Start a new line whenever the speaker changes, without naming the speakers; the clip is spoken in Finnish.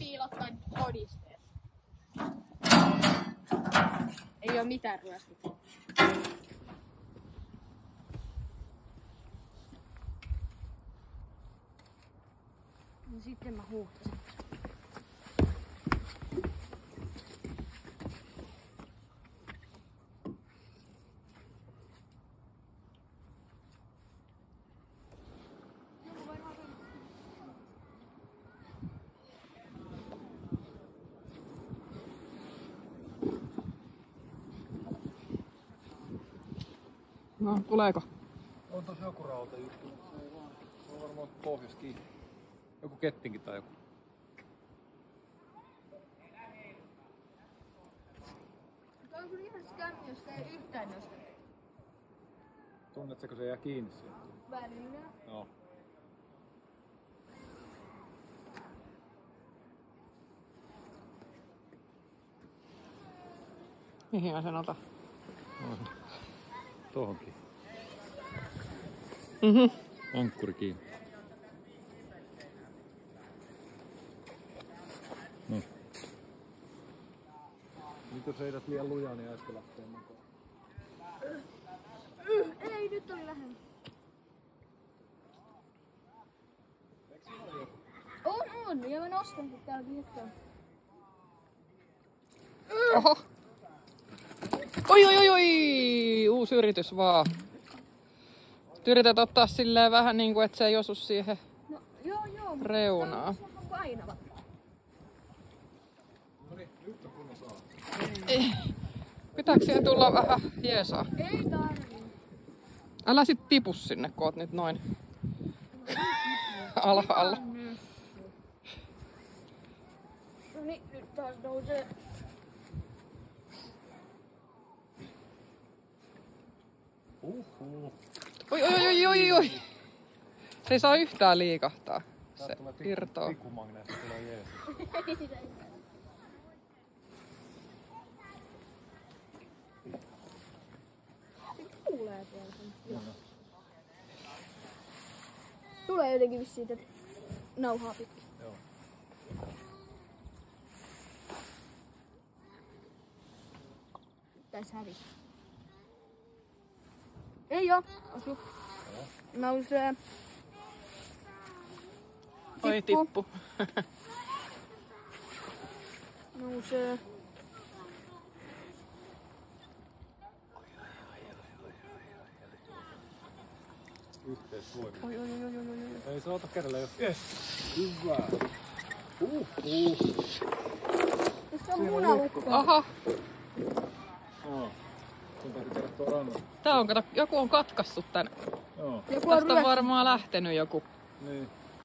piilottaa todisteet. Ei oo mitään ryöstettä. No sitten mä huuhtasin.
No, tuleeko?
On tossa joku rauta juttu. Se on varmaan pohjas kiinni. Joku kettinkin tai joku.
Tuo on kyllä ihan skämmi, jos ei yhtään nosta.
Tunnetko se jää kiinni sieltä?
Välillä.
Joo.
Mihin mä sen otan?
Tohonkin. Ankkuri kiinni. No. Nyt jos heidät liian lujaa, niin äsken lähtee mukaan.
Ei, nyt oli lähellä. On. Ja mä nostan sit täältä hetkeä.
Oho! Oi! Uusi yritys vaan. Yrität ottaa silleen vähän niinku, et se ei osu siihen reunaan.
Se on painava.
Noniin, nyt on kunnon saa.
Pitääkö siihen tulla vähän jeesaa?
Ei tarvii.
Älä sit tipu sinne, kun oot nyt noin alhaalla.
No niin, nyt taas nousee.
Oi. Se ei saa yhtään liikahtaa. Se irtoaa.
Pikkumagneetti tulee jees.
Kuulee tuolta. Tulee jotenkin vissiin tätä nauhaa pitkin.
Joo.
Tässä hävisi. Ei oo. Osu. Nousee.
Oi tippu.
Nousee.
Yhteisvoima.
Oi.
Ei se ota kerralla jos. Yes. Hyvä.
Se on munalukko.
Aha.
Sun täytyy tehdä tuo rannalla.
Tää on, kato, joku on katkaissut tän.
Joo.
Tästä on varmaan lähtenyt joku.
Niin.